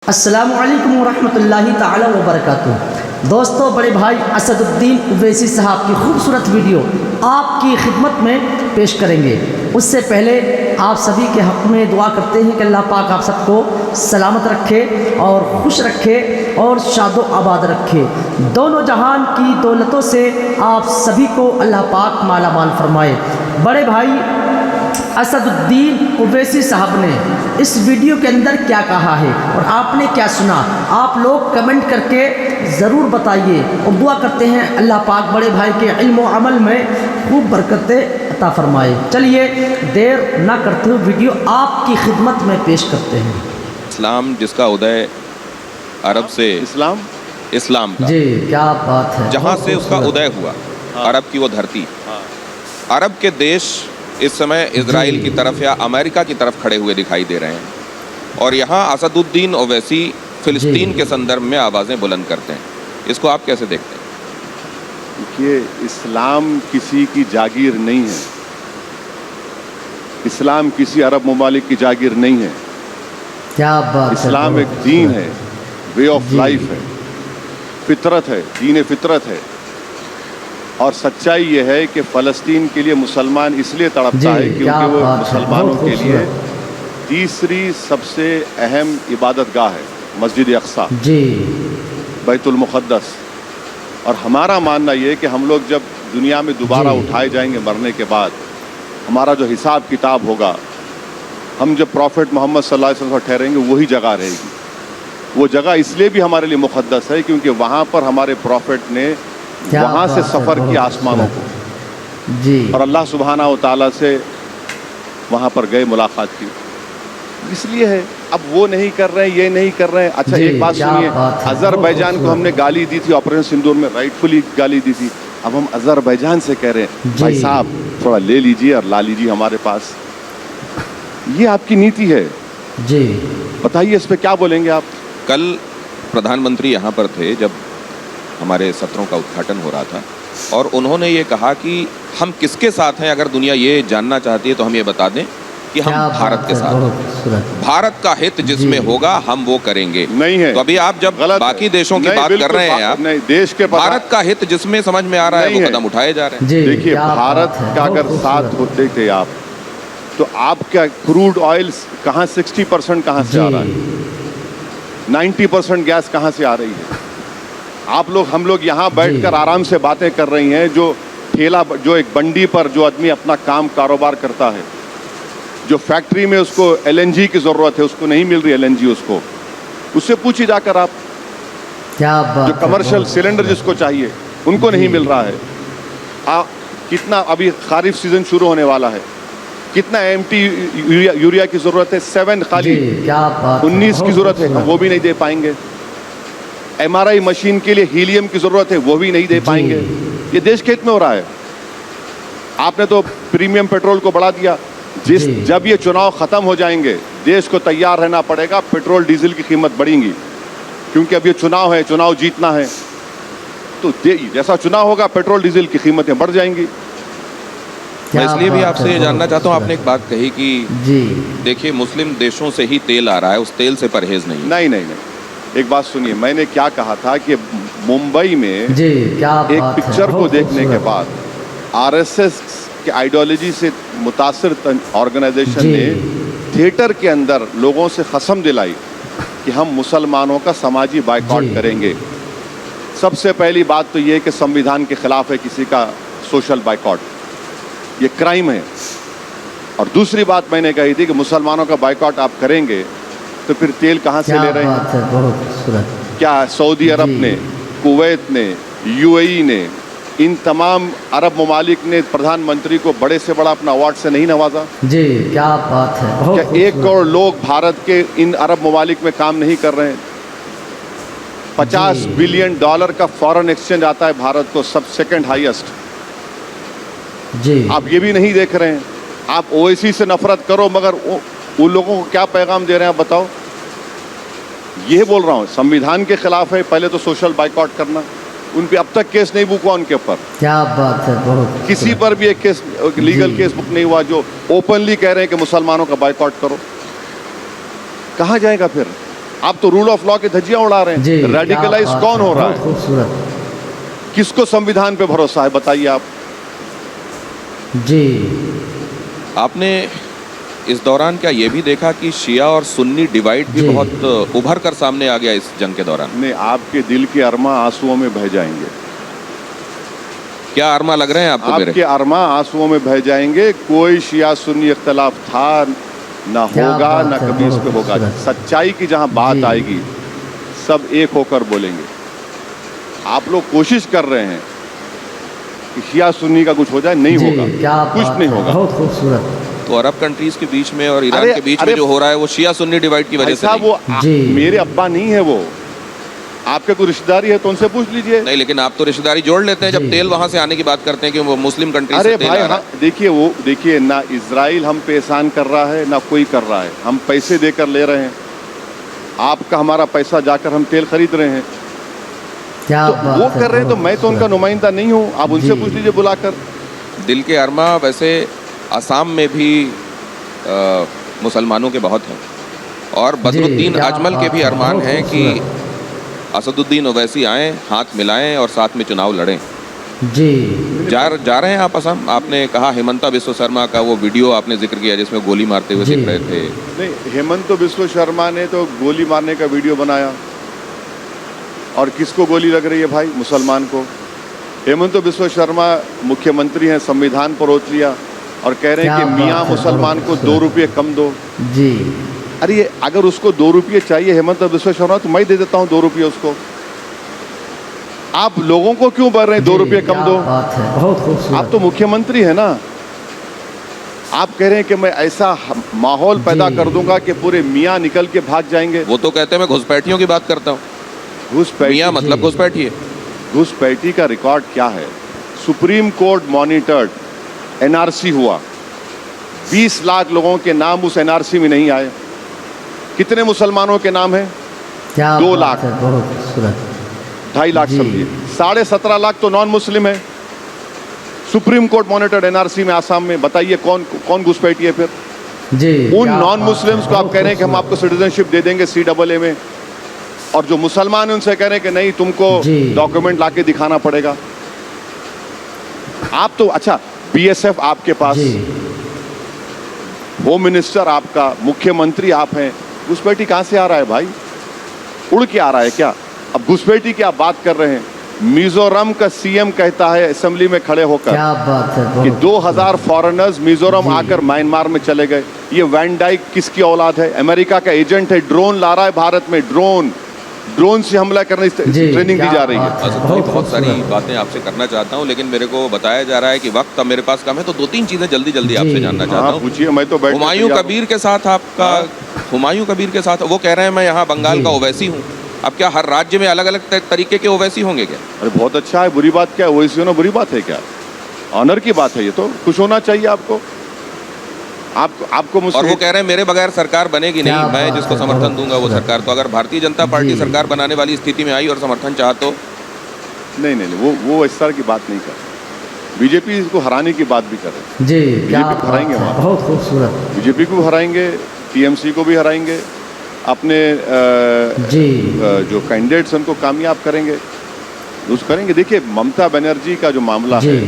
अस्सलामु अलैकुम वरहमतुल्लाहि ताला वबरकातुहू। दोस्तों, बड़े भाई असदुद्दीन ओवैसी साहब की खूबसूरत वीडियो आपकी खिदमत में पेश करेंगे। उससे पहले आप सभी के हक़ में दुआ करते हैं कि अल्लाह पाक आप सबको सलामत रखे और खुश रखे और शादो आबाद रखे। दोनों जहान की दौलतों से आप सभी को अल्लाह पाक माला माल फरमाए। बड़े भाई असदुद्दीन ओवैसी साहब ने इस वीडियो के अंदर क्या कहा है और आपने क्या सुना, आप लोग कमेंट करके ज़रूर बताइए और दुआ करते हैं अल्लाह पाक बड़े भाई के इल्म व अमल में खूब बरकतें अता फरमाए। चलिए देर ना करते हुए वीडियो आपकी खिदमत में पेश करते हैं। इस्लाम जिसका उदय अरब से इस्लाम का, जी क्या बात है, जहाँ से उसका उदय हुआ, अरब की वो धरती, अरब के देश इस समय इजराइल की तरफ या अमेरिका की तरफ खड़े हुए दिखाई दे रहे हैं और यहाँ असदुद्दीन ओवैसी फिलिस्तीन के संदर्भ में आवाज़ें बुलंद करते हैं। इसको आप कैसे देखते हैं? देखिए, इस्लाम किसी की जागीर नहीं है, इस्लाम किसी अरब ममालिक की जागीर नहीं है। क्या बात इस्लाम एक दीन है, वे ऑफ लाइफ है, फितरत है, दीन फितरत है। और सच्चाई ये है कि फ़लस्तीन के लिए मुसलमान इसलिए तड़पता है क्योंकि वो मुसलमानों के लिए तीसरी सबसे अहम इबादत गाह है, मस्जिद अक्सा, बैतुल मुक़द्दस। और हमारा मानना ये है कि हम लोग जब दुनिया में दोबारा उठाए जाएंगे मरने के बाद, हमारा जो हिसाब किताब होगा, हम जब प्रॉफिट मोहम्मद सल्लल्लाहु अलैहि वसल्लम ठहरेंगे वही जगह रहेगी। वो जगह इसलिए भी हमारे लिए मुक़द्दस है क्योंकि वहाँ पर हमारे प्रॉफिट ने वहाँ से सफ़र किया आसमानों को जी, और अल्लाह सुब्हाना व तआला से वहाँ पर गए, मुलाकात की। इसलिए है, अब वो नहीं कर रहे हैं, ये नहीं कर रहे हैं। अच्छा, एक बात सुनिए, अज़रबैजान को हमने गाली दी थी ऑपरेशन सिंदूर में, राइटफुली गाली दी थी। अब हम अज़रबैजान से कह रहे हैं भाई साहब थोड़ा ले लीजिए और ला लीजिए हमारे पास। ये आपकी नीति है जी, बताइए इस पर क्या बोलेंगे आप? कल प्रधानमंत्री यहाँ पर थे जब हमारे सत्रों का उद्घाटन हो रहा था और उन्होंने ये कहा कि हम किसके साथ हैं। अगर दुनिया ये जानना चाहती है तो हम ये बता दें कि हम भारत के साथ हैं। भारत का हित जिसमें होगा हम वो करेंगे। नहीं है तो अभी आप जब बाकी देशों की बात कर रहे हैं, आप नहीं, देश के भारत का हित जिसमें समझ में आ रहा है वो कदम उठाए जा रहे हैं। देखिए, भारत का अगर साथ होते थे आप, तो आपका क्रूड ऑयल कहाँ 60% कहाँ से आ रहा है, 90% गैस कहाँ से आ रही है? हम लोग यहाँ बैठकर आराम से बातें कर रही हैं। जो ठेला, जो एक बंडी पर जो आदमी अपना काम कारोबार करता है, जो फैक्ट्री में उसको LNG की ज़रूरत है, उसको नहीं मिल रही LNG, उससे पूछिए जाकर आप। क्या बात, जो कमर्शियल सिलेंडर जिसको चाहिए उनको नहीं मिल रहा है। कितना अभी खारिफ सीजन शुरू होने वाला है, कितना MT यूरिया की ज़रूरत है? 7 खाली, 19 की ज़रूरत है, हम वो भी नहीं दे पाएंगे। MRI मशीन के लिए हीलियम की ज़रूरत है, वो भी नहीं दे पाएंगे। ये देश के हित में हो रहा है। आपने तो प्रीमियम पेट्रोल को बढ़ा दिया। जब ये चुनाव ख़त्म हो जाएंगे, देश को तैयार रहना पड़ेगा, पेट्रोल डीजल की कीमत बढ़ेंगी क्योंकि अब ये चुनाव है, चुनाव जीतना है। तो जैसा चुनाव होगा पेट्रोल डीजल की कीमतें बढ़ जाएंगी। मैं इसलिए भी आपसे ये जानना चाहता हूँ, आपने एक बात कही कि देखिए मुस्लिम देशों से ही तेल आ रहा है, उस तेल से परहेज नहीं। नहीं, एक बात सुनिए, मैंने क्या कहा था कि मुंबई में एक पिक्चर को देखने के बाद RSS के आइडियोलॉजी से मुतासिर ऑर्गेनाइजेशन ने थिएटर के अंदर लोगों से कसम दिलाई कि हम मुसलमानों का समाजी बायकॉट करेंगे। सबसे पहली बात तो ये कि संविधान के खिलाफ है किसी का सोशल बायकॉट, ये क्राइम है। और दूसरी बात मैंने कही थी कि मुसलमानों का बायकॉट आप करेंगे तो फिर तेल कहाँ से ले रहे हैं? क्या सऊदी अरब ने, कुवैत ने, UAE ने, इन तमाम अरब ममालिक ने प्रधानमंत्री को बड़े से बड़ा अपना अवार्ड से नहीं नवाजा? जी क्या बात है। क्या 1 करोड़ लोग भारत के इन अरब ममालिक में काम नहीं कर रहे हैं? $50 बिलियन का फॉरेन एक्सचेंज आता है भारत को, सब सेकंड हाईएस्ट। आप ये भी नहीं देख रहे हैं। आप OIC से नफरत करो मगर उन लोगों को क्या पैगाम दे रहे हैं आप बताओ? ये बोल रहा हूँ, संविधान के खिलाफ है। पहले तो सोशल बाइकआउट करना, उन पे अब तक केस नहीं बुक हुआ उनके ऊपर। क्या बात है, बहुत किसी पर भी एक केस, लीगल केस बुक नहीं हुआ जो ओपनली कह रहे हैं कि मुसलमानों का बाइकआउट करो। कहाँ जाएगा फिर? आप तो रूल ऑफ लॉ की धज्जियां उड़ा रहे हैं। रेडिकलाइज कौन हो रहा है? खूबसूरत। किसको संविधान पे भरोसा है बताइए आप? जी, आपने इस दौरान क्या ये भी देखा कि शिया और सुन्नी डिवाइड भी बहुत उभर कर सामने आ गया इस जंग के दौरान? नहीं, आपके दिल के अरमा आंसुओं में बह जाएंगे। क्या अरमा लग रहे हैं आपको? आपके अरमा आंसुओं में बह जाएंगे। कोई शिया सुन्नी इख्तलाफ था ना होगा, ना कभी इस पे होगा। सच्चाई की जहां बात आएगी सब एक होकर बोलेंगे। आप लोग कोशिश कर रहे हैं कि शिया सुन्नी का कुछ हो जाए, नहीं होगा, कुछ नहीं होगा। बहुत खूबसूरत। तो अरब कंट्रीज के बीच में और ईरान के बीच में जो हो रहा है वो शिया सुन्नी डिवाइड की वजह से नहीं। वो मेरे अब्बा नहीं है, वो आपके कोई रिश्तेदारी है तो उनसे पूछ लीजिए। नहीं, लेकिन आप तो रिश्तेदारी जोड़ लेते हैं जब तेल वहां से आने की बात करते हैं कि वो मुस्लिम कंट्री से तेल आ रहा है। देखिए ना इजराइल हम पे एहसान कर रहा है ना कोई कर रहा है। हम पैसे देकर ले रहे हैं, आपका हमारा पैसा जाकर हम तेल खरीद रहे हैं। क्या तो वो कर रहे हैं तो मैं तो उनका नुमाइंदा नहीं हूँ। आप उनसे पूछ लीजिए बुलाकर। दिल के अरमा वैसे असम में भी मुसलमानों के बहुत हैं और बदरुद्दीन अजमल के भी अरमान हैं कि असदुद्दीन ओवैसी आए, हाथ मिलाएं और साथ में चुनाव लड़ें। जी, जा रहे हैं आप असम? आपने कहा हेमंता बिस्व शर्मा का वो वीडियो आपने जिक्र किया जिसमें गोली मारते हुए दिख रहे थे। नहीं, हेमंत बिस्व शर्मा ने तो गोली मारने का वीडियो बनाया। और किसको गोली लग रही है भाई? मुसलमान को। हेमंत बिस्व शर्मा मुख्यमंत्री हैं, संविधान पर रोक लिया और कह रहे हैं कि मियाँ मुसलमान को 2 रुपये कम दो। जी, अरे अगर उसको 2 रुपये चाहिए हेमंत बिस्व शर्मा तो मैं दे देता हूँ 2 रुपये उसको। आप लोगों को क्यों बोल रहे हैं 2 रुपये कम दो? बहुत खूबसूरत। आप तो मुख्यमंत्री है ना। आप कह रहे हैं कि मैं ऐसा माहौल पैदा कर दूंगा कि पूरे मियाँ निकल के भाग जाएंगे। वो तो कहते हैं मैं घुसपैठियों की बात करता हूँ। घुसपैठिया मतलब घुसपैठी है। घुसपैठी का रिकॉर्ड क्या है? सुप्रीम कोर्ट मॉनिटर्ड एनआरसी हुआ, 20 लाख लोगों के नाम उस एनआरसी में नहीं आए। कितने मुसलमानों के नाम हैं? 2 लाख। 2.5 लाख समझिए, 17.5 लाख तो नॉन मुस्लिम है। सुप्रीम कोर्ट मॉनिटर्ड एनआरसी में आसाम में बताइए कौन घुसपैठी है फिर? जी, उन नॉन मुस्लिम्स को आप कह रहे हैं कि हम आपको सिटीजनशिप दे देंगे CAA में, और जो मुसलमान हैं उनसे कह रहे हैं कि नहीं तुमको डॉक्यूमेंट लाके दिखाना पड़ेगा। आप तो अच्छा BSF आपके पास, होम मिनिस्टर आपका, मुख्यमंत्री आप हैं, घुसपैठी कहां से आ रहा है भाई? उड़ के आ रहा है क्या? अब घुसपैठी की आप बात कर रहे हैं। मिजोरम का CM कहता है असेंबली में खड़े होकर, क्या बात है, कि 2000 फॉरेनर्स मिजोरम आकर म्यांमार में चले गए। ये वैन डाइक किसकी औलाद है? अमेरिका का एजेंट है। ड्रोन ला रहा है भारत में, ड्रोन से हमला करने की ट्रेनिंग दी जा रही है। बहुत सारी बातें आपसे करना चाहता हूं, लेकिन मेरे को बताया जा रहा है कि वक्त अब मेरे पास कम है, तो 2-3 चीजें जल्दी आपसे जानना चाहता हूं। पूछिए, मैं तो बैठ। हुमायूं कबीर के साथ आपका, हुमायूं कबीर के साथ वो कह रहे हैं मैं यहाँ बंगाल का ओवैसी हूँ। अब क्या हर राज्य में अलग अलग तरीके के ओवैसी होंगे क्या? अरे बहुत अच्छा है, बुरी बात क्या है? ओवैसी होना बुरी बात है क्या? ऑनर की बात है, ये तो खुश होना चाहिए आपको। आपको और वो कह रहे हैं मेरे बगैर सरकार बनेगी नहीं, मैं जिसको समर्थन दूंगा वो सरकार। तो अगर भारतीय जनता पार्टी सरकार बनाने वाली स्थिति में आई और समर्थन चाहा तो? नहीं, वो इस तरह की बात नहीं कर रहे। बीजेपी को हराने की बात भी कर रहे हैं। जी, बीजेपी को हराएंगे वहाँ, बहुत खूबसूरत। बीजेपी को हराएंगे, TMC को भी हराएंगे, अपने जो कैंडिडेट्स उनको कामयाब करेंगे, करेंगे। देखिए ममता बनर्जी का जो मामला है,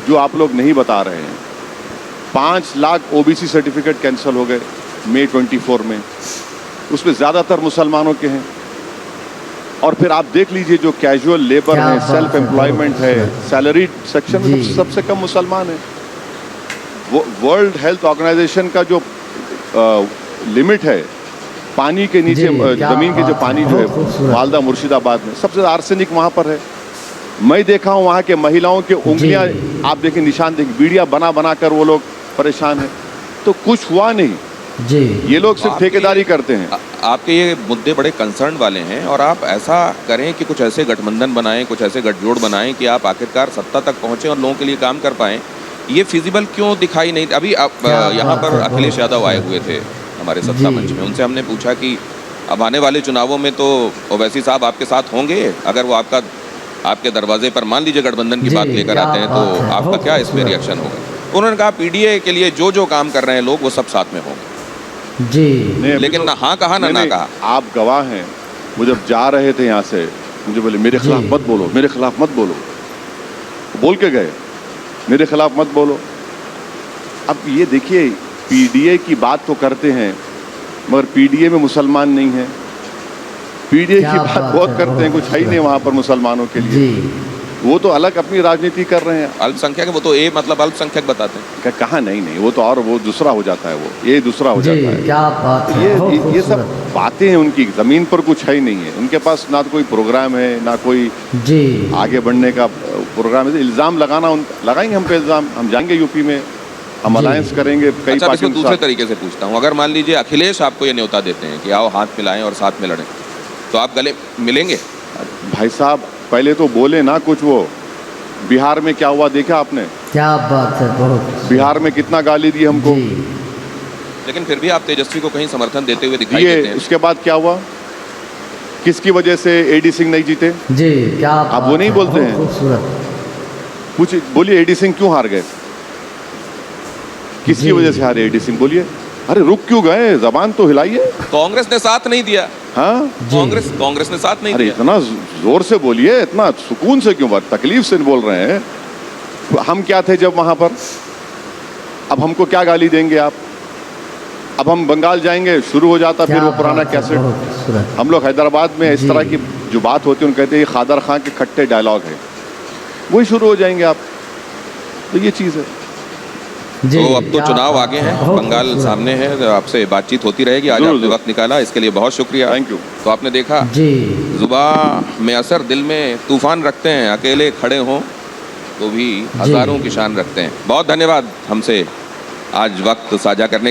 जो आप लोग नहीं बता रहे हैं, 5 लाख OBC सर्टिफिकेट कैंसिल हो गए मई 24 में, उसमें ज़्यादातर मुसलमानों के हैं। और फिर आप देख लीजिए जो कैजुअल लेबर है, सेल्फ एम्प्लॉयमेंट है, सैलरी सेक्शन में सबसे कम मुसलमान है। वो वर्ल्ड हेल्थ ऑर्गेनाइजेशन का जो लिमिट है पानी के नीचे, जमीन के जो पानी जो है मालदा मुर्शिदाबाद में, सबसे ज़्यादा आर्सेनिक वहाँ पर है। मैं देखा हूँ वहाँ के महिलाओं के उंगलियाँ, आप देखें निशान, देखिए बीड़िया बना कर वो लोग परेशान हैं। तो कुछ हुआ नहीं जी, ये लोग सिर्फ ठेकेदारी करते हैं। आपके ये मुद्दे बड़े कंसर्न वाले हैं और आप ऐसा करें कि कुछ ऐसे गठबंधन बनाएं, कुछ ऐसे गठजोड़ बनाएं कि आप आखिरकार सत्ता तक पहुँचें और लोगों के लिए काम कर पाएं। ये फिजिबल क्यों दिखाई नहीं? अभी आप यहाँ पर अखिलेश यादव आए हुए थे हमारे सत्ता मंच में, उनसे हमने पूछा कि अब आने वाले चुनावों में तो ओवैसी साहब आपके साथ होंगे, अगर वो आपके दरवाजे पर मान लीजिए गठबंधन की बात लेकर आते हैं तो आपका क्या इसमें रिएक्शन होगा? उन्होंने कहा PDA के लिए जो काम कर रहे हैं लोग वो सब साथ में होंगे। जी। लेकिन ना हाँ कहा ना कहा। आप गवाह हैं, वो जब जा रहे थे यहाँ से मुझे बोले मेरे खिलाफ मत बोलो, मेरे खिलाफ मत बोलो, बोल के गए मेरे खिलाफ मत बोलो। अब ये देखिए पीडीए की बात तो करते हैं मगर पीडीए में मुसलमान नहीं है। पीडीए की बात बहुत करते हैं, कुछ है ही नहीं वहाँ पर मुसलमानों के लिए। वो तो अलग अपनी राजनीति कर रहे हैं। अल्पसंख्यक, वो तो ए मतलब अल्पसंख्यक बताते हैं। कहाँ नहीं, वो तो और वो दूसरा हो जाता है, वो ये दूसरा हो जाता है। क्या बात है। ये सब बातें हैं उनकी, जमीन पर कुछ है ही नहीं है उनके पास, ना तो कोई प्रोग्राम है ना कोई आगे बढ़ने का प्रोग्राम है। इल्जाम लगाएंगे हम पे इल्जाम, हम जाएंगे यूपी में, हम अलायंस करेंगे कई अच्छा, पार्टियों के साथ। दूसरे तरीके से पूछता हूँ, अगर मान लीजिए अखिलेश आपको ये न्योता देते हैं कि आओ हाथ मिलाएं और साथ में लड़ें, तो आप गले मिलेंगे? भाई साहब पहले तो बोले ना कुछ। वो बिहार में क्या हुआ देखा आपने? क्या बात है, बहुत। बिहार में कितना गाली दी हमको, लेकिन फिर भी आप तेजस्वी को कहीं समर्थन देते हुए दिखाई देते हैं। उसके बाद क्या हुआ? किसकी वजह से एडी सिंह नहीं जीते? जी, क्या आप वो नहीं बोलते हैं? कुछ बोलिए, एडी सिंह क्यों हार गए? किसकी वजह से हारे एडी सिंह? बोलिए। अरे रुक क्यों गए? जबान तो हिलाइए। कांग्रेस ने साथ नहीं दिया। हाँ, कांग्रेस ने साथ नहीं दिया। इतना जोर से बोलिए, इतना सुकून से क्यों, तकलीफ से बोल रहे हैं। हम क्या थे जब वहां पर? अब हमको क्या गाली देंगे आप? अब हम बंगाल जाएंगे, शुरू हो जाता फिर वो पुराना कैसेट। हम लोग हैदराबाद में इस तरह की जो बात होती है उनको कहते हैं खादर खां के खट्टे डायलॉग है, वही शुरू हो जाएंगे आप। तो ये चीज़ है। तो अब तो चुनाव आगे हैं, बंगाल सामने है, आपसे बातचीत होती रहेगी। आज आपने वक्त निकाला, इसके लिए बहुत शुक्रिया। Thank you. तो आपने देखा जुबान में असर, दिल में तूफान रखते हैं, अकेले खड़े हों तो भी हजारों की शान रखते हैं। बहुत धन्यवाद हमसे आज वक्त साझा करने